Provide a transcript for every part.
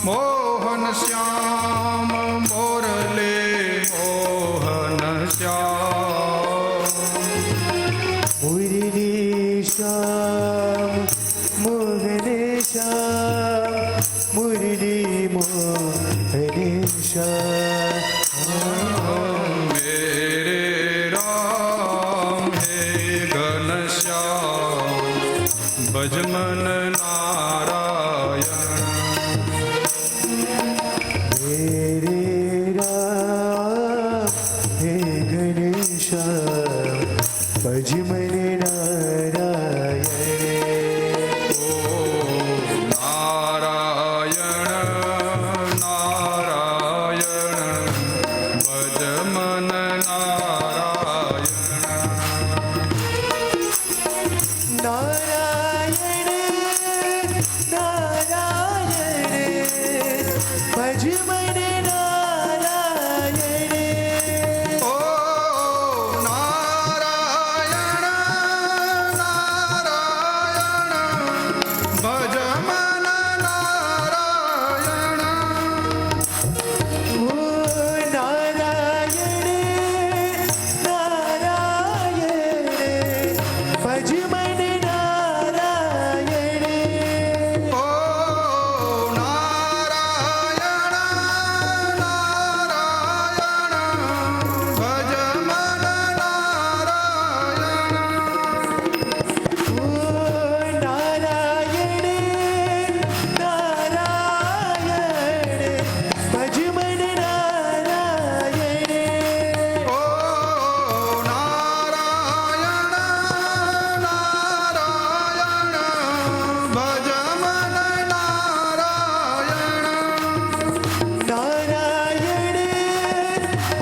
મોહન શ્યામ Morley Mohan શ્યામ મુરલી શ્યામ મોહન શ્યામ મુરલી મોહન શ્યામ મેરે રામ હે ઘનશ્યામ ભજમન નારાયણ मेरे राम हे घनश्याम भज मन नारायण નારાયણ નારાયણ ભજમન નારાયણ नारायण नारायण भज मन नारायण ઓ નારાયણ નારાયણ ભજમન નારાયણ ओ नारायण नारायण भज मन नारायण ઓ નારાયણ નારાયણ ભજમન નારાયણ ओ नारायण नारायण भज मन नारायण ઓ નારાયણ નારાયણ ભજમન નારાયણ नारायण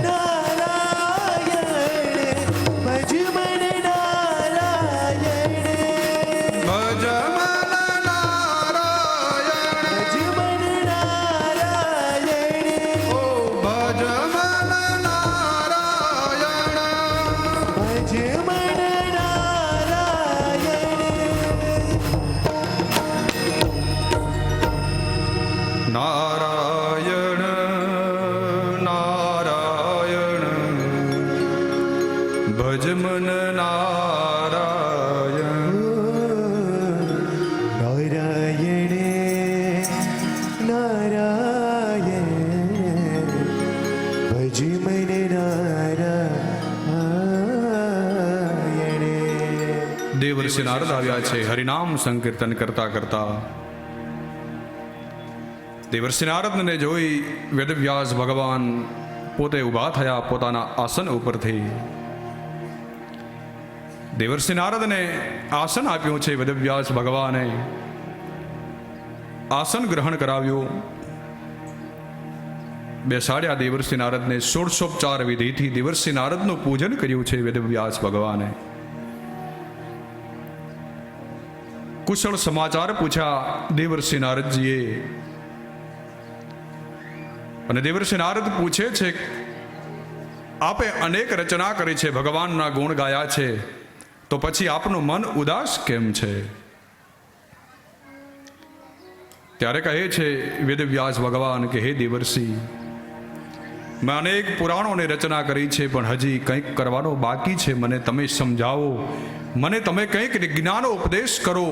नारायण भज मन नारायण ભજમન નારાયણ भज मन नारायण ઓ ભજમન નારાયણ भज मन नारायण નારાયણ નારાયણ ભજમન નારાયણ नारायण नारायण भज मन नारायण દેવર્ષિ નારદ આવ્યા છે હરિનામ સંકીર્તન કરતા કરતા. દેવર્ષિ નારદને જોઈ વેદવ્યાસ ભગવાન પોતે ઊભા થયા પોતાના આસન ઉપરથી. દેવર્ષિ નારદને આસન આપ્યું છે વેદવ્યાસ ભગવાને. આસન ગ્રહણ કરાવ્યું, બેસાડ્યા દેવર્ષિ નારદને. ષોડશોપચાર વિધિથી દેવર્ષિ નારદનું પૂજન કર્યું છે વેદવ્યાસ ભગવાને. કુશળ સમાચાર પૂછ્યા દેવર્ષિ નારદજીએ. અને દેવર્ષિ નારદ પૂછે છે, આપે અનેક રચના કરી છે, ભગવાનના ગુણ ગાયા છે, તો પછી આપનું મન ઉદાસ કેમ છે? ત્યારે કહે છે વેદવ્યાસ ભગવાન કે હે દેવર્ષિ, મેં અનેક પુરાણોની રચના કરી છે, પણ હજી કંઈક કરવાનો બાકી છે. મને તમે સમજાવો, મને તમે કંઈક જ્ઞાનો ઉપદેશ કરો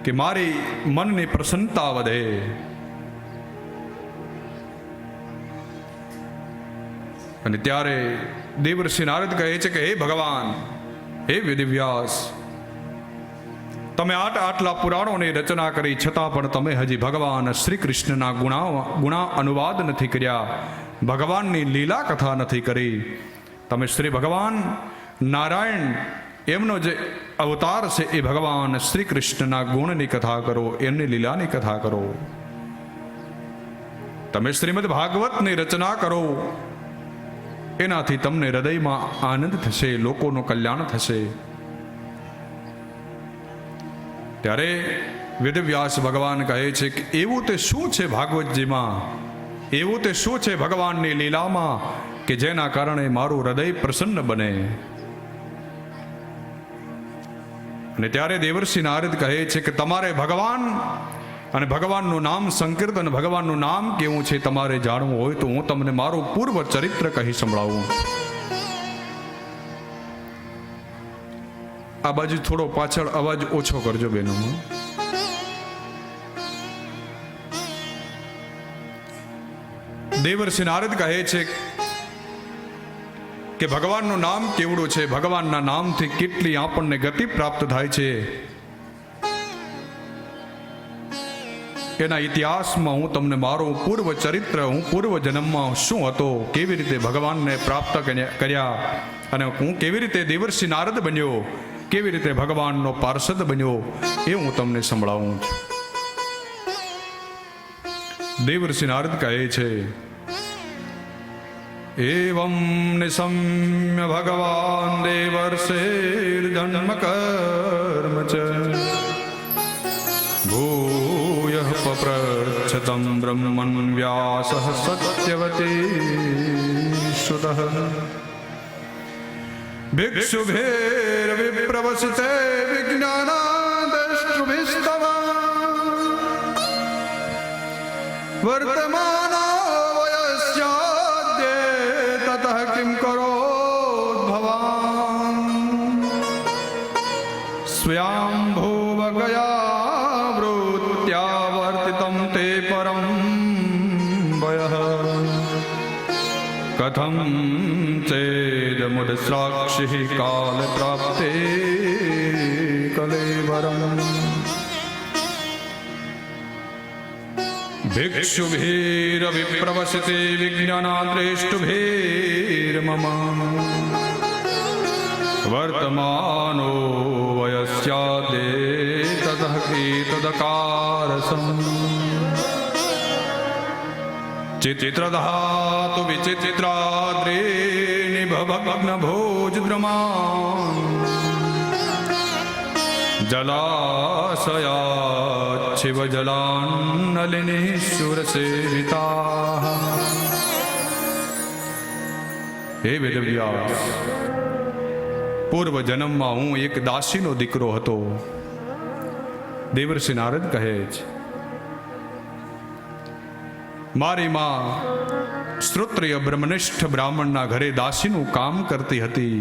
કે મારી મનની પ્રસન્નતા વધે. અને ત્યારે દેવર્ષિ નારદ કહે છે કે હે ભગવાન, હે વેદવ્યાસ, તમે આટલા પુરાણોની રચના કરી છતાં પણ તમે હજી ભગવાન શ્રી કૃષ્ણના ગુણા અનુવાદ નથી કર્યા, ભગવાનની લીલા કથા નથી કરી. તમે શ્રી ભગવાન નારાયણ એમનો જે અવતાર છે એ ભગવાન શ્રી કૃષ્ણના ગુણની કથા કરો, એમની લીલાની કથા કરો. તમે શ્રીમદ ભાગવતની રચના કરો, એનાથી તમને હૃદયમાં આનંદ થશે, લોકોનું કલ્યાણ થશે. ત્યારે વેદવ્યાસ ભગવાન કહે છે કે એવું તે શું છે ભાગવતજીમાં, એવું તે શું છે ભગવાનની લીલામાં કે જેના કારણે મારું હૃદય પ્રસન્ન બને? અને ત્યારે દેવર્ષિ નારદ કહે છે કે તમારે ભગવાન અને ભગવાનનું નામ સંકીર્તન, ભગવાનનું નામ કેવું છે તમારે જાણવું હોય તો હું તમને મારું પૂર્વ ચરિત્ર કહી સંભળાવું. આ બાજુ થોડો પાછળ અવાજ ઓછો કરજો બેનો. દેવર્ષિ નારદ કહે છે કે ભગવાનનું નામ કેવડું છે, ભગવાનના નામથી કેટલી આપણને ગતિ પ્રાપ્ત થાય છે, એના ઇતિહાસમાં હું તમને મારું પૂર્વ ચરિત્ર, હું પૂર્વ જન્મમાં શું હતો, કેવી રીતે ભગવાનને પ્રાપ્ત કર્યા અને હું કેવી રીતે દેવર્ષિ નારદ બન્યો, કેવી રીતે ભગવાનનો પાર્ષદ બન્યો, એ હું તમને સંભળાવું છું. દેવર્ષિ નારદ કહે છે, એવં નિસમ્ય ભગવાન દેવર્ષિર જન્મ કર્મ ચ ભૂયઃ પપ્રચ્છતં બ્રહ્મન વ્યાસઃ સત્યવતી સુતઃ ભિક્ષુભૈર્વિપ્રવસિતે વિજ્ઞાનાદષ્ટુભિસ્તવ વર્તમાનો વયસ્યાદ્ય તતઃ કિં કરોદ ભવાન સ્વયંભુવ ગયા વૃત્યાવર્તિતં તે પરમ વયઃ કથં ચેદમુદસ્રાક્ષિ કાલપ્રાપ્તે કલેવરમ ભિક્ષુભૈરવિપ્રવસિતે વિજ્ઞાનાદ્રેષ્ટુભૈર્મમ વર્તમાનો વયસ્યાદે તતઃ કીતદકારસં ચિત્રધાતુ વિચિત્રાદ્રેણિ ભવગ્ન ભોજદ્રમાં જલાશયાચ્છિવ જલાન્નલિનિઃ સુરસેવિતાઃ. હે વેદવ્યાસ, પૂર્વ જન્મમાં હું એક દાસીનો દીકરો હતો. દેવર્ષિ નારદ કહે છે, મારી માં શ્રોત્રિય બ્રહ્મનિષ્ઠ બ્રાહ્મણના ઘરે દાસીનું કામ કરતી હતી.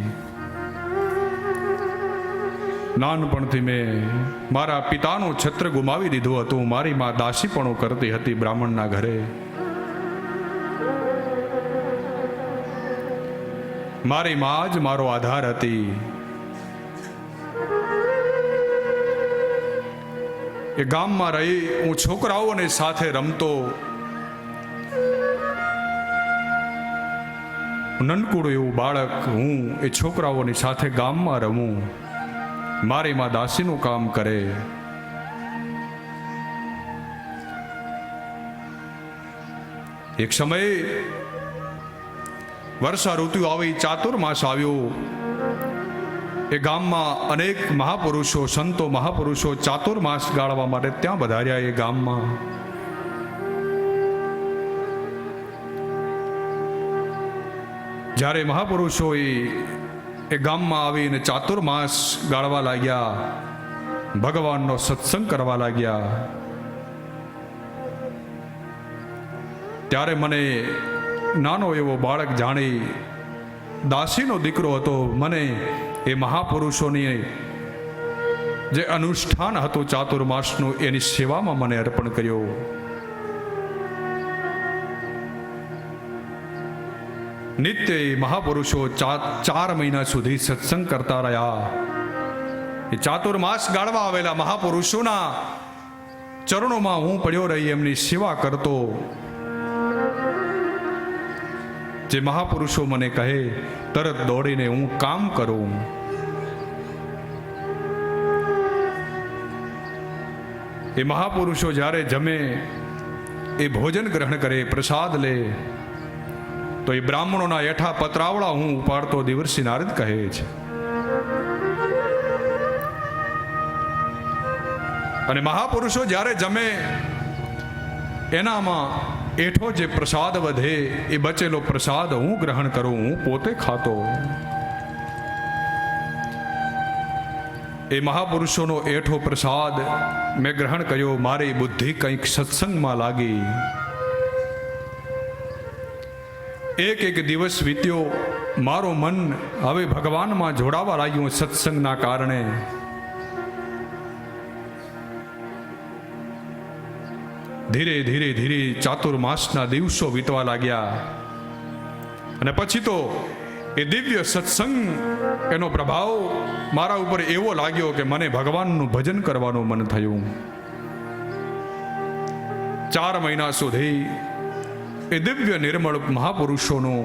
નાનપણથી મેં મારા પિતાનું છત્ર ગુમાવી દીધું હતું. મારી માં દાસીપણું કરતી હતી બ્રાહ્મણના ઘરે. મારી માં જ મારો આધાર હતી. એ ગામમાં રહી હું છોકરાઓને સાથે રમતો. નનકુડું એવું બાળક હું એ છોકરાઓની સાથે ગામમાં રમું. મારી માં દાસીનું કામ કરે. એક સમયે વર્ષા ઋતુ આવી, ચાતુર્માસ આવ્યો. એ ગામમાં અનેક મહાપુરુષો, સંતો મહાપુરુષો ચાતુર્માસ ગાળવા માટે ત્યાં વધાર્યા. એ ગામમાં જ્યારે મહાપુરુષો એ ગામમાં આવીને ચાતુર્માસ ગાળવા લાગ્યા, ભગવાનનો સત્સંગ કરવા લાગ્યા, ત્યારે મને નાનો એવો બાળક જાણી, દાસીનો દીકરો હતો, મને એ મહાપુરુષોની જે અનુષ્ઠાન હતું ચાતુર્માસનું એની સેવામાં મને અર્પણ કર્યો. નિત્ય મહાપુરુષો 4 મહિના સુધી સત્સંગ કરતા રહ્યા. એ ચાતુર્માસ ગાળવા આવેલા મહાપુરુષોના ચરણોમાં હું પડ્યો રહી, એમની સેવા કરતો. જે મહાપુરુષો મને કહે તરત દોડીને હું કામ કરું. એ મહાપુરુષો જ્યારે જમે, એ ભોજન ગ્રહણ કરે, પ્રસાદ લે, તો એ બ્રાહ્મણોના એઠા પતરાવળા હું ઉપાડતો. દેવર્ષિ નારદ કહે છે, અને મહાપુરુષો જ્યારે જમે એનામાં એઠો જે પ્રસાદ વધે, એ બચેલો પ્રસાદ હું ગ્રહણ કરું, હું પોતે ખાતો. એ મહાપુરુષોનો એઠો પ્રસાદ મેં ગ્રહણ કર્યો. મારી બુદ્ધિ કંઈક સત્સંગમાં લાગી. એક દિવસ વીત્યો. મારું મન હવે ભગવાનમાં જોડાવા લાગ્યું સત્સંગના કારણે. ધીરે ધીરે ધીરે ચાતુર્માસના દિવસો વીતવા લાગ્યા. અને પછી તો એ દિવ્ય સત્સંગ એનો પ્રભાવ મારા ઉપર એવો લાગ્યો કે મને ભગવાનનું ભજન કરવાનું મન થયું. 4 મહિના સુધી એ દિવ્ય નિર્મળ મહાપુરુષોનું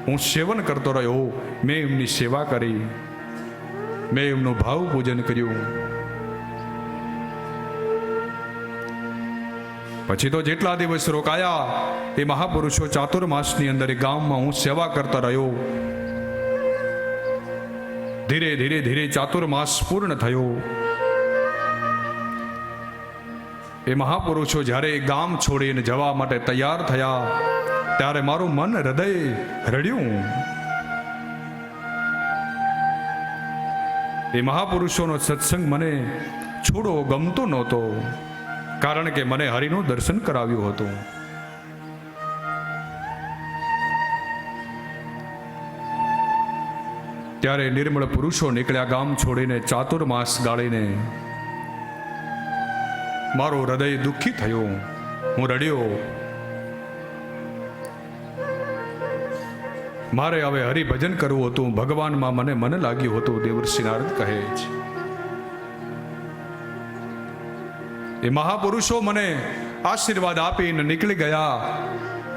હું સેવન કરતો રહ્યો. મેં એમની સેવા કરી, મેં એમનું ભાવ પૂજન કર્યું. પછી તો જેટલા દિવસ રોકાયા એ મહાપુરુષો ચાતુર્માસની અંદર એ ગામમાં હું સેવા કરતો રહ્યો. ધીરે ધીરે ધીરે ચાતુર્માસ પૂર્ણ થયો. એ મહાપુરુષો જ્યારે ગામ છોડીને જવા માટે તૈયાર થયા ત્યારે મારું મન હૃદય રડ્યું. એ મહાપુરુષોનો સત્સંગ મને છોડો ગમતો નહોતો, કારણ કે મને હરિનું દર્શન કરાવ્યું હતું. ત્યારે નિર્મળ પુરુષો નીકળ્યા ગામ છોડીને ચાતુર્માસ ગાળીને. મારું હૃદય દુઃખી થયું, હું રડ્યો. મારે હવે હરિભજન કરવું હતું, ભગવાનમાં મને મન લાગ્યું હતું. દેવર્ષિ નારદ કહે છે એ મહાપુરુષો મને આશીર્વાદ આપીને નીકળી ગયા.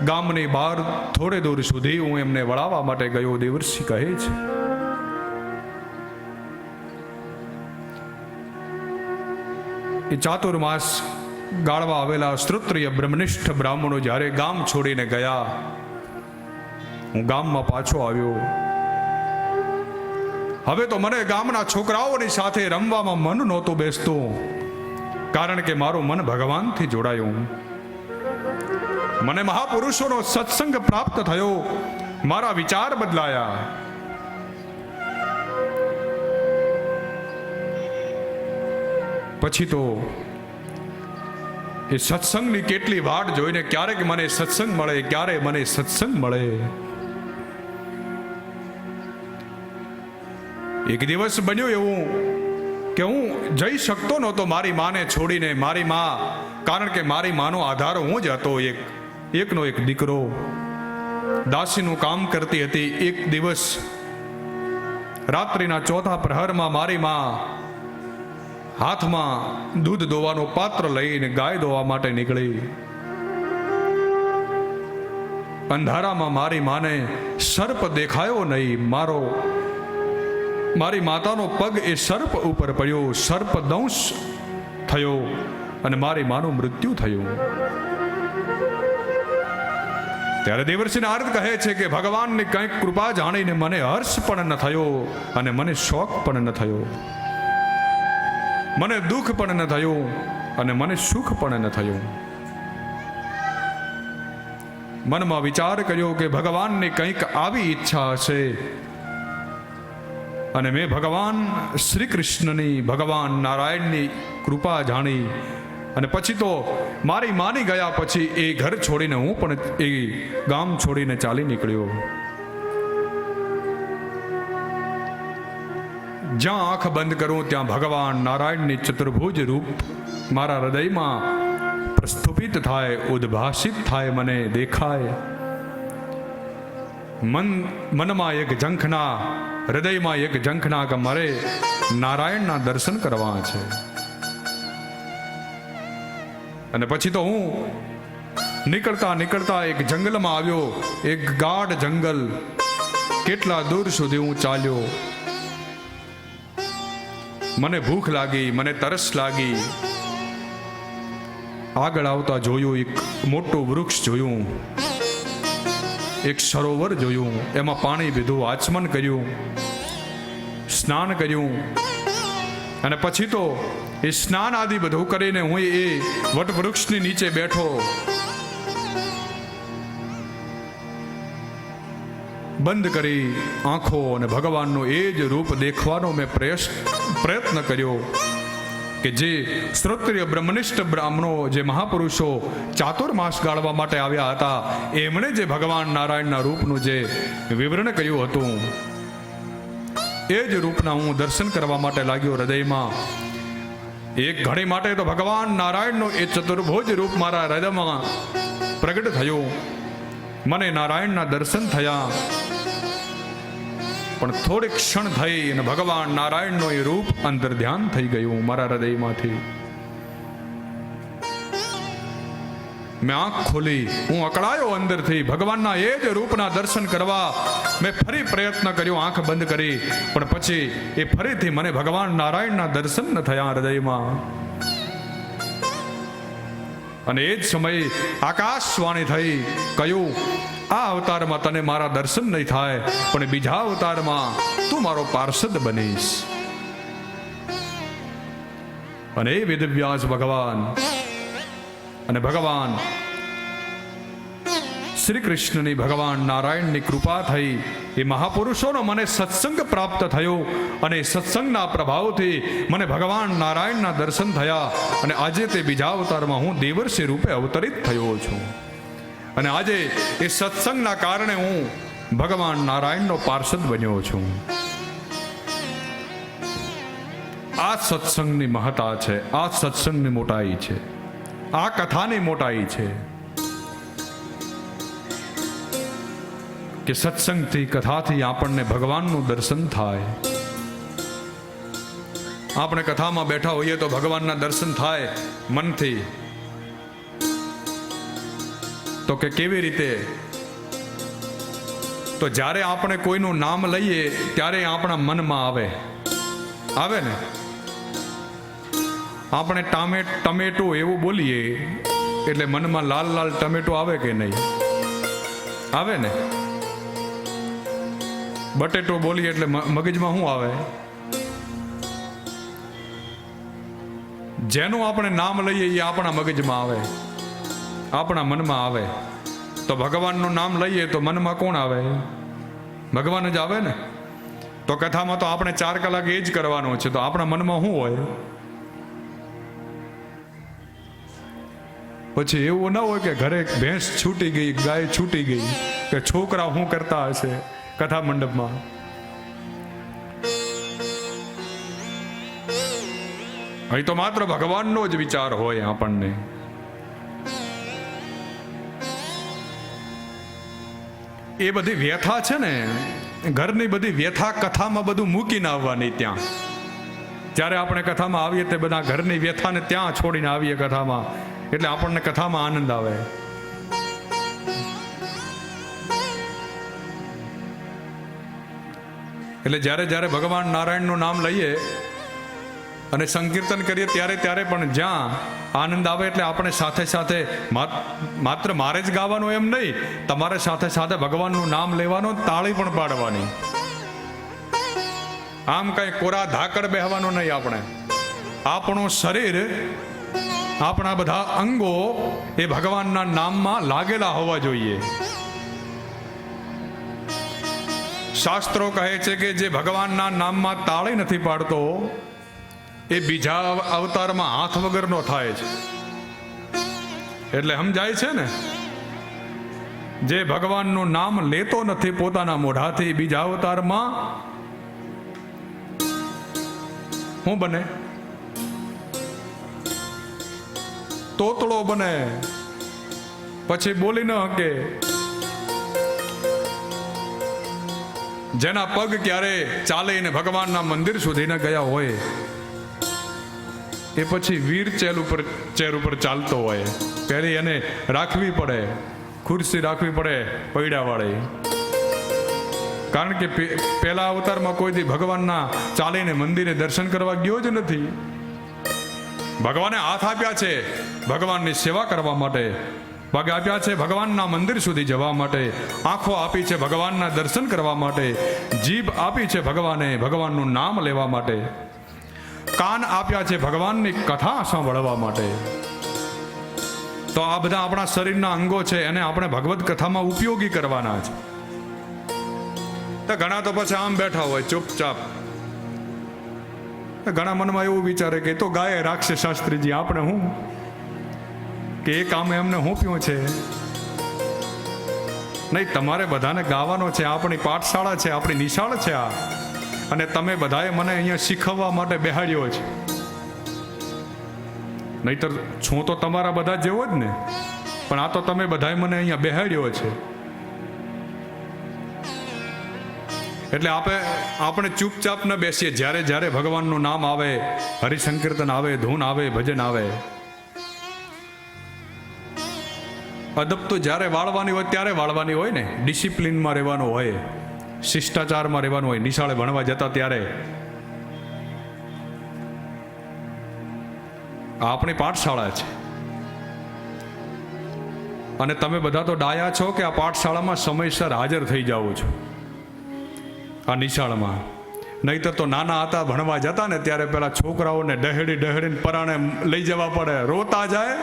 ગામની બહાર થોડે દૂર સુધી હું એમને વળાવવા માટે ગયો. દેવર્ષિ કહે છે એ ચાતુર્માસ ગાળવા આવેલા શ્રોત્રિય બ્રહ્મનિષ્ઠ બ્રાહ્મણો જ્યારે ગામ છોડીને ગયા, હું ગામમાં પાછો આવ્યો. હવે તો મને ગામના છોકરાઓની સાથે રમવામાં મન નહોતું બેસતું, કારણ કે મારું મન ભગવાનથી જોડાયું. મને મહાપુરુષોનો સત્સંગ પ્રાપ્ત થયો. મારા વિચાર બદલાયા. પછી તો એ સત્સંગની કેટલી વાટ જોઈને ક્યારેક મને સત્સંગ મળે, ક્યારે મને સત્સંગ મળે. એક દિવસ બન્યું એવું કે હું જઈ શકતો નહોતો મારી માને છોડીને. મારી માં, કારણ કે મારી માનો આધાર હું જ હતો. એકનો એક દીકરો, દાસીનું કામ કરતી હતી. એક દિવસ રાત્રિના 4થા પ્રહરમાં મારી માં હાથમાં દૂધ દોવાનું પાત્ર લઈને ગાય દોવા માટે નીકળી. અંધારામાં મારી માને સર્પ દેખાયો નહીં. મારી માતાનો પગ એ સર્પ ઉપર પડ્યો, સર્પ દંશ થયો અને મારી માનું મૃત્યુ થયું. ત્યારે દેવર્ષિ નારદ કહે છે કે ભગવાનની કંઈક કૃપા જાણીને મને હર્ષ પણ ન થયો અને મને શોક પણ ન થયો. મને દુઃખ પણ ન થયું અને મને સુખ પણ ન થયું. મનમાં વિચાર કર્યો કે ભગવાનની કંઈક આવી ઈચ્છા હશે. અને મેં ભગવાન શ્રી કૃષ્ણની, ભગવાન નારાયણની કૃપા જાણી. અને પછી તો મારી માની ગયા પછી એ ઘર છોડીને હું પણ એ ગામ છોડીને ચાલી નીકળ્યો. જ્યાં આંખ બંધ કરું ત્યાં ભગવાન નારાયણની ચતુર્ભુજ રૂપ મારા હૃદયમાં પ્રસ્થુપિત થાય, ઉદ્ભાષિત થાય, મને દેખાય. મનમાં એક ઝંખના, હૃદયમાં એક ઝંખના કે મારે નારાયણના દર્શન કરવા છે. અને પછી તો હું નીકળતા નીકળતા એક જંગલમાં આવ્યો. એક ગાઢ જંગલ. કેટલા દૂર સુધી હું ચાલ્યો. મને ભૂખ લાગી, મને તરસ લાગી. આગળ આવતા જોયું, એક મોટું વૃક્ષ જોયું, એક સરોવર જોયું. એમાં પાણી પીધું, આચમન કર્યું, સ્નાન કર્યું. અને પછી તો એ સ્નાન આદિ બધું કરીને હું એ વટવૃક્ષની નીચે બેઠો. બંધ કરી આંખો અને ભગવાનનું એ જ રૂપ દેખવાનો મેં પ્રયત્ન કર્યો કે જે શ્રોત્રિય બ્રહ્મનિષ્ઠ બ્રાહ્મણો, જે મહાપુરુષો ચાતુર્માસ ગાળવા માટે આવ્યા હતા, એમણે જે ભગવાન નારાયણના રૂપનું જે વિવરણ કર્યું હતું, એ જ રૂપના હું દર્શન કરવા માટે લાગ્યો હૃદયમાં. એક ઘડી માટે તો ભગવાન નારાયણનું એ ચતુર્ભુજ રૂપ મારા હૃદયમાં પ્રગટ થયું. મને નારાયણના દર્શન થયા. પણ થોડીક ક્ષણ થઈ અને ભગવાન નારાયણનું એ રૂપ અંતર ધ્યાન થઈ ગયું મારા હૃદયમાંથી. મેં આંખ ખોલી, હું અકળાયો અંદરથી. ભગવાનના એ જ રૂપના દર્શન કરવા મેં ફરી પ્રયત્ન કર્યો, આંખ બંધ કરી. પણ પછી એ ફરીથી મને ભગવાન નારાયણના દર્શન ન થયા હૃદયમાં. અને એ જ સમયે આકાશવાણી થઈ, કહ્યું, આ અવતારમાં તને મારા દર્શન નહીં થાય, પણ બીજા અવતારમાં તું મારો પાર્ષદ બનીશ. અને એ વેદવ્યાસ ભગવાન અને ભગવાન શ્રી કૃષ્ણની, ભગવાન નારાયણની કૃપા થઈ. એ મહાપુરુષોનો મને સત્સંગ પ્રાપ્ત થયો અને સત્સંગના પ્રભાવથી મને ભગવાન નારાયણના દર્શન થયા. અને આજે તે બીજા અવતારમાં હું દેવર્ષિ રૂપે અવતરિત થયો છું. અને આજે એ સત્સંગના કારણે હું ભગવાન નારાયણનો પાર્ષદ બન્યો છું. આ સત્સંગની મહત્તા છે, આ સત્સંગની મોટાઈ છે, આ કથાની મોટાઈ છે કે સત્સંગથી, કથાથી આપણને ભગવાનનું દર્શન થાય. આપણે કથામાં બેઠા હોઈએ તો ભગવાનના દર્શન થાય મનથી. તો કે કેવી રીતે? તો જ્યારે આપણે કોઈનું નામ લઈએ ત્યારે આપણા મનમાં આવે ને. આપણે ટમેટું એવું બોલીએ એટલે મનમાં લાલ લાલ ટમેટું આવે કે નહીં? આવે ને. બટેટો બોલીએ એટલે મગજમાં શું આવે? જેનું આપણે નામ લઈએ એ આપણા મગજમાં આવે, આપણા મનમાં આવે. તો ભગવાનનું નામ લઈએ તો મનમાં કોણ આવે? ભગવાન જ આવે ને. તો કથામાં તો આપણે 4 કલાક એ જ કરવાનું છે. તો આપણા મનમાં શું હોય? પછી એવું ના હોય કે ઘરે ભેંસ છૂટી ગઈ, ગાય છૂટી ગઈ, કે છોકરા શું કરતા હશે કથા મંડપમાં. અહીં તો માત્ર ભગવાનનો જ વિચાર હોય આપણને. એ બધી વ્યથા છે ને, ઘરની બધી વ્યથા કથામાં બધું મૂકીને આવવાની. ત્યાં જ્યારે આપણે કથામાં આવીએ તે બધા ઘરની વ્યથાને ત્યાં છોડીને આવીએ કથામાં, એટલે આપણને કથામાં આનંદ આવે. એટલે જ્યારે જ્યારે ભગવાન નારાયણનું નામ લઈએ અને સંકીર્તન કરીએ ત્યારે પણ જ્યાં આનંદ આવે, એટલે આપણે સાથે સાથે માત્ર મારે જ ગાવાનું એમ નહીં, તમારે સાથે સાથે ભગવાનનું નામ લેવાનું, તાળી પણ પાડવાની. આમ કઈ કોરા ધાકડ બેહવાનું નહીં. આપણે આપણું શરીર, આપણા બધા અંગો એ ભગવાનના નામમાં લાગેલા હોવા જોઈએ. શાસ્ત્રો કહે છે કે જે ભગવાનના નામમાં તાળી નથી પાડતો એ બીજા અવતારમાં હાથ વગરનો થાય છે. એટલે સમજાય છે ને, જે ભગવાનનું નામ લેતો નથી પોતાના મોઢાથી, બીજા અવતારમાં શું બને? તોતળો બને. પછી બોલી ન શકે. જેના પગ ક્યારે ચાલીને ભગવાનના મંદિર સુધી ન ગયા હોય એ પછી વીર ચેર ઉપર ચાલતો હોય. પહેલી એને રાખવી પડે, ખુરશી રાખવી પડે પૈડાવાળી. કારણ કે પહેલા અવતારમાં કોઈથી ભગવાનના ચાલીને મંદિરે દર્શન કરવા ગયો જ નથી. ભગવાને હાથ આપ્યા છે ભગવાનની સેવા કરવા માટે, પગ આપ્યા છે ભગવાનના મંદિર સુધી જવા માટે, આંખો આપી છે ભગવાનના દર્શન કરવા માટે, જીભ આપી છે ભગવાને ભગવાનનું નામ લેવા માટે, કાન આપ્યા છે ભગવાનની કથા સાંભળવા માટે. તો આ બધા આપણા શરીરના અંગો છે, એને આપણે ભગવદ કથામાં ઉપયોગી કરવાના છે. તો ઘણા તો પછી આમ બેઠા હોય ચૂપચાપ, ઘણા મનમાં એવું વિચારે કે તો ગાય રાખશે શાસ્ત્રીજી, આપણે હું કે એ કામ એમને હોપ્યું છે. નહીં, તમારે બધાને ગાવાનો છે. આપણી પાઠશાળા છે, આપણી નિશાળ છે આ. અને તમે બધાએ મને અહીંયા શીખવવા માટે બેહાડ્યો છે. નહીતર છું તો તમારા બધા જેવો જ ને, પણ આ તો તમે બધાએ મને અહીંયા બેહાડ્યો છે. એટલે આપણે ચૂપચાપ ન બેસીએ. જ્યારે જ્યારે ભગવાનનું નામ આવે, હરિસંકીર્તન આવે, ધૂન આવે, ભજન આવે, અદબ તો જ્યારે વાળવાની હોય ત્યારે વાળવાની હોય ને. ડિસિપ્લિનમાં રહેવાનું હોય, શિષ્ટાચારમાં રહેવાનું હોય. નિશાળે ભણવા જતા ત્યારે આપણી પાઠશાળા છે. અને તમે બધા તો ડાયા છો કે આ પાઠશાળામાં સમયસર હાજર થઈ જાઓ છો, આ નિશાળમાં. નહીતર તો નાના હતા ભણવા જતા ને ત્યારે પેલા છોકરાઓને ડહેડીને પરાણે લઈ જવા પડે, રોતા જાય.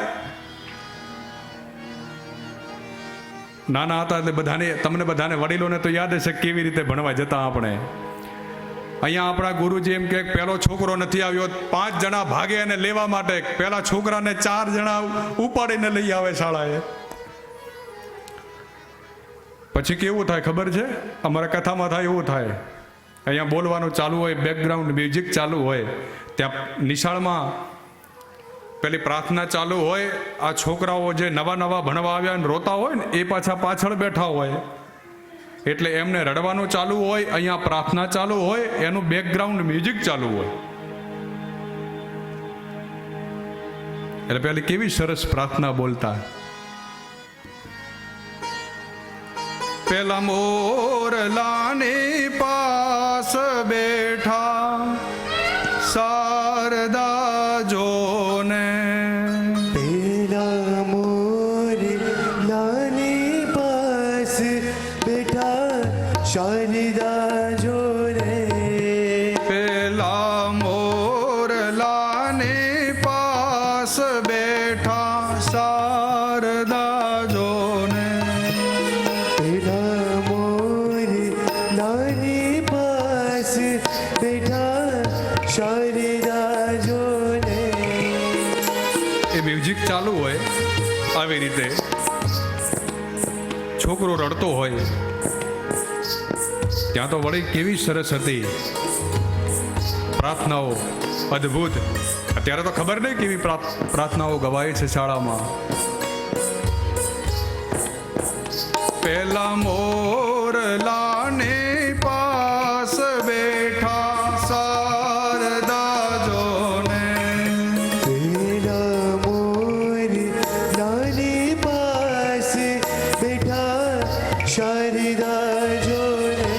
નાના હતા એટલે તમને બધાને વડીલોને તો યાદ હશે કેવી રીતે ભણવા જતા આપણે. અહીંયા આપણા ગુરુજી એમ કે પેલો છોકરો નથી આવ્યો, 5 જણા ભાગે એને લેવા માટે. પેલા છોકરાને 4 જણા ઉપાડીને લઈ આવે શાળાએ. પછી કેવું થાય ખબર છે? અમારા કથામાં થાય એવું થાય. અહીંયા બોલવાનું ચાલુ હોય, બેકગ્રાઉન્ડ મ્યુઝિક ચાલુ હોય, ત્યાં નિશાળમાં પેલી પ્રાર્થના ચાલુ હોય. આ છોકરાઓ જે નવા ભણવા આવ્યા ને રોતા હોય ને એ પાછા પાછળ બેઠા હોય. એટલે એમને રડવાનું ચાલુ હોય, અહીંયા પ્રાર્થના ચાલુ હોય, એનું બેકગ્રાઉન્ડ મ્યુઝિક ચાલુ હોય. એટલે પેલી કેવી સરસ પ્રાર્થના બોલતા. પેલા મોરલાની પાસ બેઠા શારદા જોને. પેલા મોર લાની પાસ બેઠા શારદા જોને. પેલા મોરલાની પાસ બેઠા શારદા જોને. પેલા મોર લાની પાસ બેઠા શારદા જોને. એ મ્યુઝિક ચાલુ હોય આવી રીતે, છોકરો રડતો હોય. ત્યાં તો વળી કેવી સરસ હતી પ્રાર્થનાઓ, અદ્ભુત. અત્યારે તો ખબર નહીં કેવી પ્રાર્થનાઓ ગવાય છે શાળામાં. પેલા મોરલાને પાસ બેઠા શારદા જોને. પેલા મોર લાની પાસ બેઠા શારદા જોને.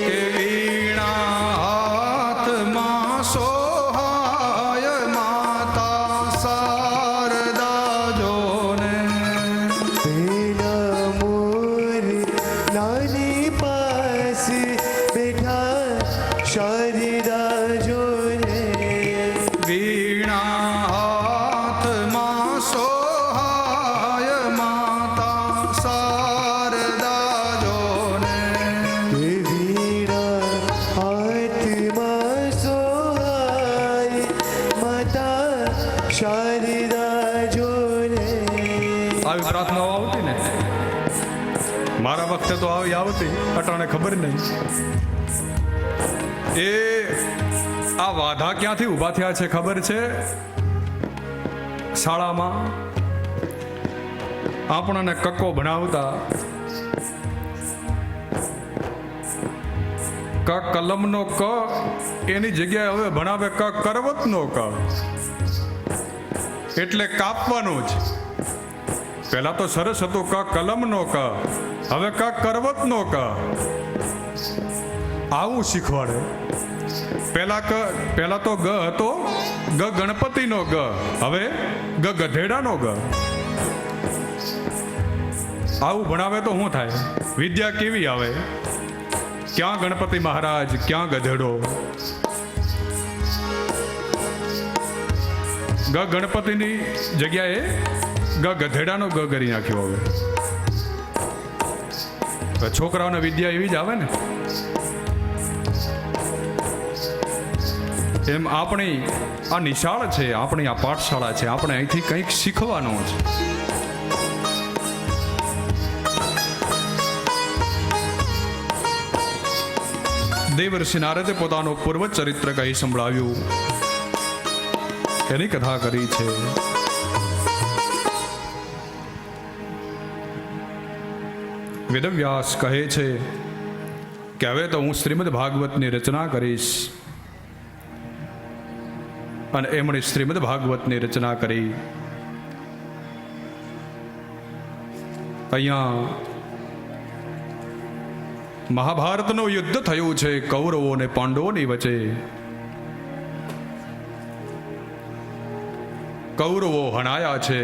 કે વીણા હાથમાં સોહાય માતા શારદા જોને. પેલા મોર લાની પાસ બેઠા શારદા જોને. વીણા હાથમાં સોહાય માતા શારદા જોને. વીણા હાથમાં સોહાય માતા શારદા જોને. આવી પ્રાર્થનાઓ આવતી ને, મારા વખતે તો આવી આવતી, અટાણે ખબર નહીં. એ આ વાધા ક્યાંથી ઊભા થયા છે ખબર છે? શાળામાં આપણને કક્કો ભણાવતા. ક કલમનો ક એની જગ્યાએ હવે ભણાવે ક કરવતનો ક. એટલે કાપવાનું જ. પહેલા તો સરસ હતું ક કલમનો ક, હવે ક કરવતનો ક. આવું શીખવાડે. પહેલા તો ગ હતો ગ ગણપતિનો ગ, હવે ગ ગધેડાનો ગ. આવું ભણાવે તો શું થાય? વિદ્યા કેવી આવે? ક્યાં ગણપતિ મહારાજ, ક્યાં ગધેડો? ગ ગણપતિની જગ્યાએ ગ ગધેડાનો ગ કરી નાખ્યો. હવે છોકરાઓને વિદ્યા એવી જ આવે ને. એમ આપણી આ નિશાળ છે, આપણી આ પાઠશાળા છે, આપણે અહીંથી કંઈક શીખવાનું છે. દેવર્ષિ નારદે પોતાનું પૂર્વ ચરિત્ર કહી સંભળાવ્યું, એની કથા કરી છે. વેદવ્યાસ કહે છે કે હવે તો હું શ્રીમદ ભાગવતની રચના કરીશ, અને એમણે શ્રીમદ ભાગવતની રચના કરી. અહીંયા મહાભારતનું યુદ્ધ થયું છે કૌરવો અને પાંડવોની વચ્ચે. કૌરવો હણાયા છે,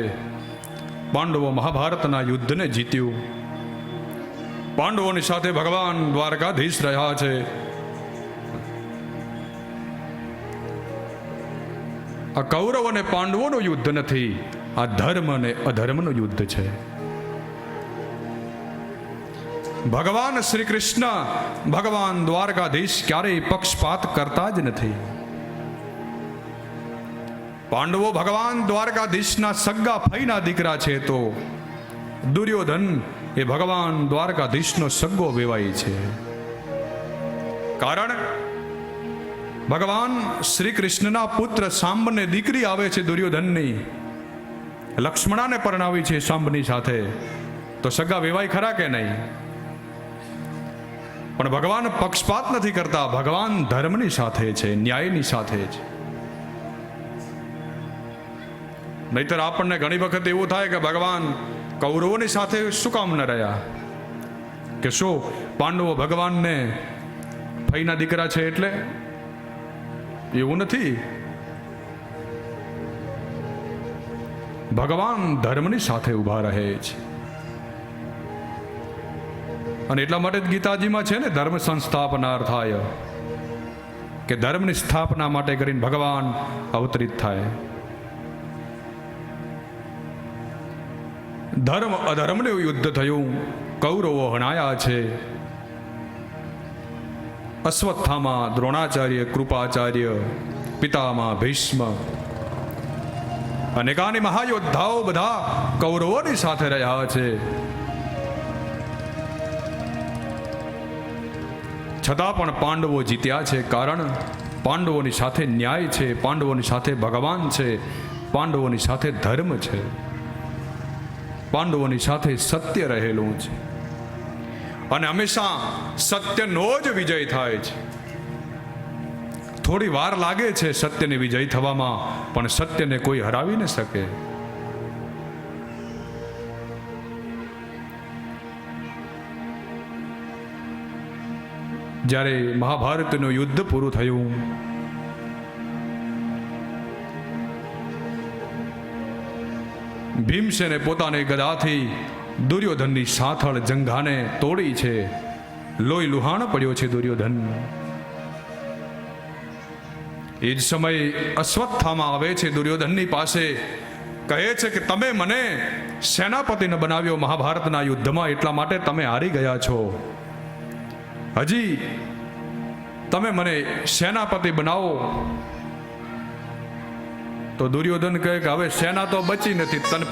પાંડવો મહાભારતના યુદ્ધને જીત્યું. પાંડવોની સાથે ભગવાન દ્વારકાધીશ રહ્યા છે. આ કૌરવ અને પાંડવોનું યુદ્ધ નથી, આ ધર્મ અને અધર્મનું યુદ્ધ છે. ભગવાન શ્રી કૃષ્ણ, ભગવાન દ્વારકાધીશ ક્યારેય પક્ષપાત કરતા જ નથી. પાંડવો ભગવાન દ્વારકાધીશના સગા ફઈના દીકરા છે, તો દુર્યોધન એ ભગવાન દ્વારકાધીશનો સગો વેવાઈ છે. કારણ ભગવાન શ્રી કૃષ્ણના પુત્ર સાંબને દીકરી આવે છે દુર્યોધનની, લક્ષ્મણાને પરણાવી છે સાંબની સાથે, તો સગા વેવાઈ ખરા કે નહીં? પણ ભગવાન પક્ષપાત નથી કરતા, ભગવાન ધર્મની સાથે છે, ન્યાયની સાથે છે. નહીતર આપણને ઘણી વખત એવું થાય કે ભગવાન કૌરવોની સાથે શું કામ ન રહ્યા, કે શું પાંડવો ભગવાનને ફઈના દીકરા છે એટલે? એવું નથી. ભગવાન ધર્મની સાથે ઊભા રહે છે, અને એટલા માટે જ ગીતાજીમાં છે ને, ધર્મ સંસ્થાપનાર્થાય, કે ધર્મની સ્થાપના માટે કરીને ભગવાન અવતરિત થાય. ધર્મ અધર્મનું યુદ્ધ થયું, કૌરવો હણાયા છે. અશ્વત્થામા, દ્રોણાચાર્ય, કૃપાચાર્ય, પિતામહ ભીષ્મ, અનેકાની મહાયોદ્ધાઓ બધા કૌરવોની સાથે રહ્યા છે. છતાં પણ પાંડવો જીત્યા છે, કારણ પાંડવોની સાથે ન્યાય છે, પાંડવોની સાથે ભગવાન છે, પાંડવોની સાથે ધર્મ છે, પાંડવોની સાથે સત્ય રહેલું છે. અને હંમેશા સત્યનો જ વિજય થાય છે. થોડી વાર લાગે છે સત્યને વિજય થવામાં, પણ સત્યને કોઈ હરાવી ન શકે. જ્યારે મહાભારતનું યુદ્ધ પૂરું થયું, ભીમસેને પોતાની ગદાથી દુર્યોધનની સાથળ જંઘાને તોડી છે. લોહી લુહાણ પડ્યો છે દુર્યોધન. એ જ સમયે અશ્વત્થામા આવે છે દુર્યોધનની પાસે, કહે છે કે તમે મને સેનાપતિને બનાવ્યો મહાભારતના યુદ્ધમાં, એટલા માટે તમે હારી ગયા છો. હજી તમે મને સેનાપતિ બનાવો. તો દુર્યોધન કહે કે હવે સેના તો બચી નથી, તને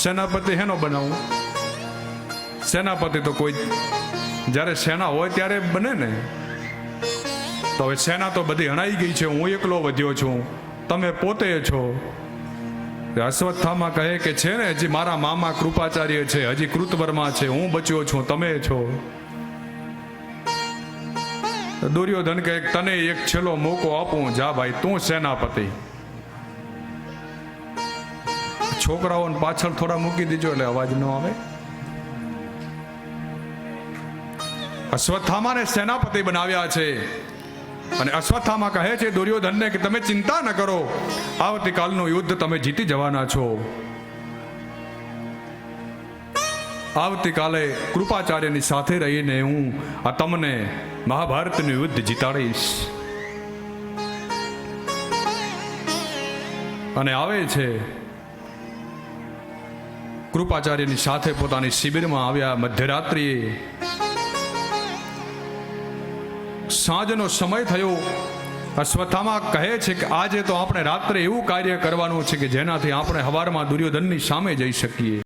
સેનાપતિ હેનો બનાવું? સેનાપતિ તો કોઈ જ્યારે સેના હોય ત્યારે બને ને. તો હવે સેના તો બધી હણાઈ ગઈ છે, હું એકલો વધ્યો છું, તમે પોતે છો. અશ્વત્થામા કહે કે છે ને, હજી મારા મામા કૃપાચાર્ય છે, હજી કૃતવર્મા છે, હું બચ્યો છું, તમે છો. દુર્યોધન કહે તને એક છેલ્લો મોકો આપું, જા ભાઈ તું સેનાપતિ. છોકરાઓને પાછળ થોડા મૂકી દીજો એટલે અવાજ ન આવે. અશ્વત્થામાને સેનાપતિ બનાવ્યા છે. અને અશ્વત્થામા કહે છે દુર્યોધનને કે તમે ચિંતા ન કરો, આવતીકાલનું યુદ્ધ તમે જીતી જવાના છો. આવતીકાલે કૃપાચાર્યની સાથે રહીને હું આ તમને મહાભારતનું યુદ્ધ જીતાડીશ. અને આવે છે કૃપાચાર્યની સાથે પોતાની શિબિરમાં આવ્યા. મધ્યરાત્રિએ સાંજનો સમય થયો, અશ્વત્થામા કહે છે કે આજે તો આપણે રાત્રે એવું કાર્ય કરવાનું છે કે જેનાથી આપણે હવારમાં દુર્યોધનની સામે જઈ શકીએ.